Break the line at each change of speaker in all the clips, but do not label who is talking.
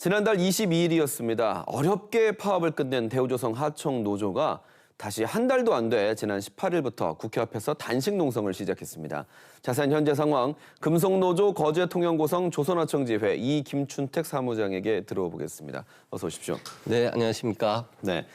지난달 22일이었습니다. 어렵게 파업을 끝낸 대우조선 하청 노조가 다시 한 달도 안 돼 지난 18일부터 국회 앞에서 단식 농성을 시작했습니다. 자세한 현재 상황, 금속노조 거제통영고성 조선하청지회 이김춘택 사무장에게 들어보겠습니다. 어서 오십시오.
네, 안녕하십니까.
네.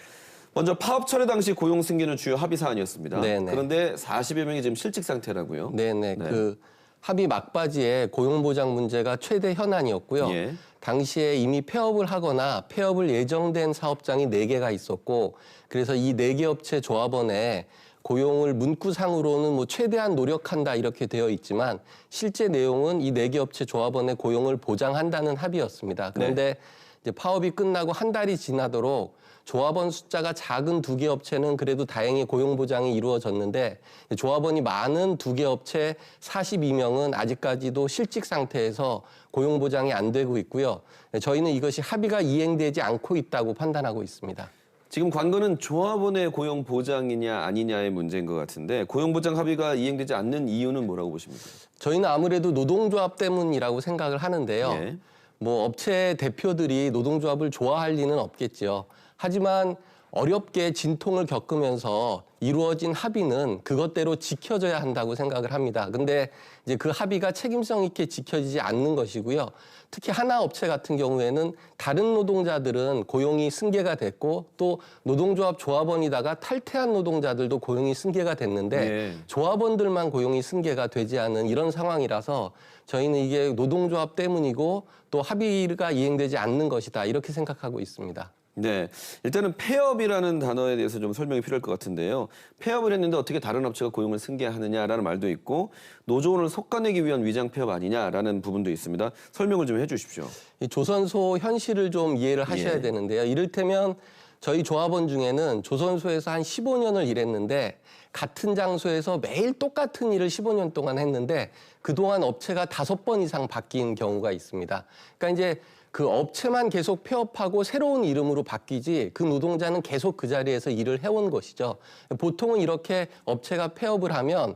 먼저 파업 철회 당시 고용 승계는 주요 합의 사안이었습니다.
네네.
그런데 40여 명이 지금 실직 상태라고요?
네네.
네.
그 합의 막바지에 고용보장 문제가 최대 현안이었고요.
예.
당시에 이미 폐업을 하거나 폐업을 예정된 사업장이 4개가 있었고, 그래서 이 4개 업체 조합원에 고용을 문구상으로는 최대한 노력한다 이렇게 되어 있지만 실제 내용은 이 4개 업체 조합원의 고용을 보장한다는 합의였습니다. 그런데 이제 파업이 끝나고 한 달이 지나도록 조합원 숫자가 작은 2개 업체는 그래도 다행히 고용 보장이 이루어졌는데 조합원이 많은 2개 업체 42명은 아직까지도 실직 상태에서 고용 보장이 안 되고 있고요. 저희는 이것이 합의가 이행되지 않고 있다고 판단하고 있습니다.
지금 관건은 조합원의 고용 보장이냐 아니냐의 문제인 것 같은데 고용 보장 합의가 이행되지 않는 이유는 뭐라고 보십니까?
저희는 아무래도 노동조합 때문이라고 생각을 하는데요.
예.
업체 대표들이 노동조합을 좋아할 리는 없겠죠. 하지만 어렵게 진통을 겪으면서 이루어진 합의는 그것대로 지켜져야 한다고 생각을 합니다. 근데 이제 그 합의가 책임성 있게 지켜지지 않는 것이고요. 특히 하나 업체 같은 경우에는 다른 노동자들은 고용이 승계가 됐고 또 노동조합 조합원이다가 탈퇴한 노동자들도 고용이 승계가 됐는데 조합원들만 고용이 승계가 되지 않은 이런 상황이라서 저희는 이게 노동조합 때문이고 또 합의가 이행되지 않는 것이다 이렇게 생각하고 있습니다.
네, 일단은 폐업이라는 단어에 대해서 좀 설명이 필요할 것 같은데요. 폐업을 했는데 어떻게 다른 업체가 고용을 승계하느냐라는 말도 있고 노조원을 솎아내기 위한 위장 폐업 아니냐라는 부분도 있습니다. 설명을 좀 해주십시오.
이 조선소 현실을 좀 이해를 하셔야 되는데요. 이를테면 저희 조합원 중에는 조선소에서 한 15년을 일했는데 같은 장소에서 매일 똑같은 일을 15년 동안 했는데 그동안 업체가 5번 이상 바뀐 경우가 있습니다. 그러니까 이제 그 업체만 계속 폐업하고 새로운 이름으로 바뀌지 그 노동자는 계속 그 자리에서 일을 해온 것이죠. 보통은 이렇게 업체가 폐업을 하면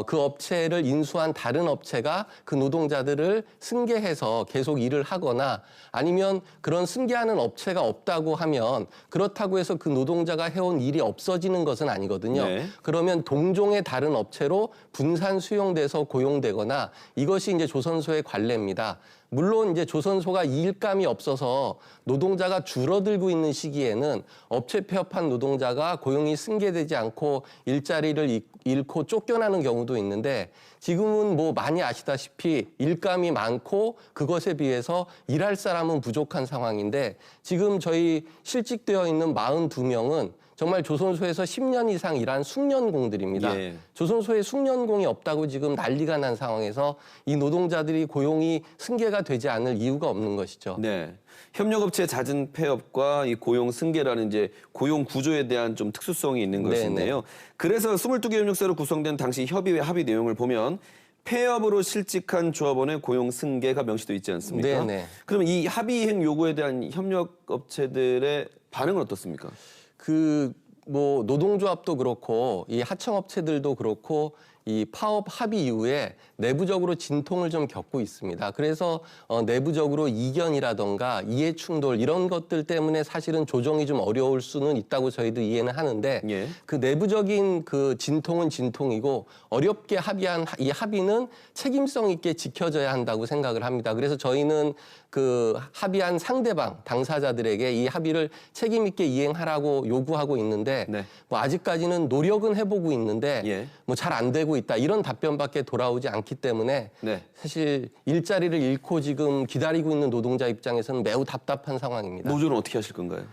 그 업체를 인수한 다른 업체가 그 노동자들을 승계해서 계속 일을 하거나 아니면 그런 승계하는 업체가 없다고 하면 그렇다고 해서 그 노동자가 해온 일이 없어지는 것은 아니거든요. 그러면 동종의 다른 업체로 분산 수용돼서 고용되거나 이것이 이제 조선소의 관례입니다. 물론 이제 조선소가 일감이 없어서 노동자가 줄어들고 있는 시기에는 업체 폐업한 노동자가 고용이 승계되지 않고 일자리를 잃고 쫓겨나는 경우도 있는데 지금은 많이 아시다시피 일감이 많고 그것에 비해서 일할 사람은 부족한 상황인데 지금 저희 실직되어 있는 42명은 정말 조선소에서 10년 이상 일한 숙련공들입니다. 조선소에 숙련공이 없다고 지금 난리가 난 상황에서 이 노동자들이 고용이 승계가 되지 않을 이유가 없는 것이죠.
네, 협력업체 잦은 폐업과 이 고용 승계라는 이제 고용 구조에 대한 좀 특수성이 있는 것인데요. 그래서 22개 협력사로 구성된 당시 협의회 합의 내용을 보면 폐업으로 실직한 조합원의 고용 승계가 명시되어 있지 않습니까? 그러면 이 합의 이행 요구에 대한 협력업체들의 반응은 어떻습니까?
노동조합도 그렇고 이 하청업체들도 그렇고 이 파업 합의 이후에 내부적으로 진통을 좀 겪고 있습니다. 그래서 내부적으로 이견이라던가 이해 충돌 이런 것들 때문에 사실은 조정이 좀 어려울 수는 있다고 저희도 이해는 하는데 그 내부적인 그 진통은 진통이고 어렵게 합의한 이 합의는 책임성 있게 지켜져야 한다고 생각을 합니다. 그래서 저희는 그 합의한 상대방 당사자들에게 이 합의를 책임 있게 이행하라고 요구하고 있는데 아직까지는 노력은 해보고 있는데 잘 안 되고 있다 이런 답변밖에 돌아오지 않기 때문에 사실 일자리를 잃고 지금 기다리고 있는 노동자 입장에서는 매우 답답한 상황입니다.
노조는 어떻게 하실 건가요?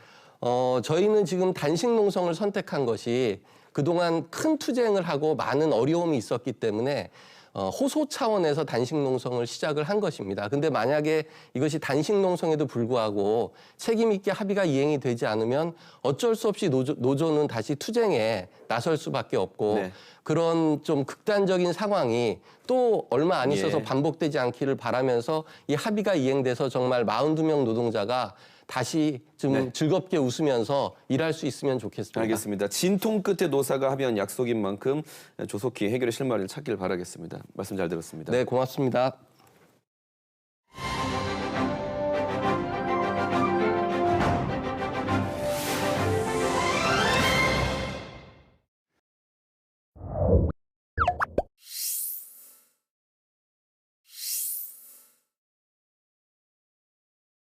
저희는 지금 단식 농성을 선택한 것이 그동안 큰 투쟁을 하고 많은 어려움이 있었기 때문에 호소 차원에서 단식 농성을 시작을 한 것입니다. 근데 만약에 이것이 단식 농성에도 불구하고 책임 있게 합의가 이행이 되지 않으면 어쩔 수 없이 노조는 다시 투쟁에 나설 수밖에 없고 그런 좀 극단적인 상황이 또 얼마 안 있어서 반복되지 않기를 바라면서 이 합의가 이행돼서 정말 42명 노동자가 다시 좀 즐겁게 웃으면서 일할 수 있으면 좋겠습니다.
알겠습니다. 진통 끝에 노사가 합의한 약속인 만큼 조속히 해결의 실마리를 찾길 바라겠습니다. 말씀 잘 들었습니다.
네, 고맙습니다.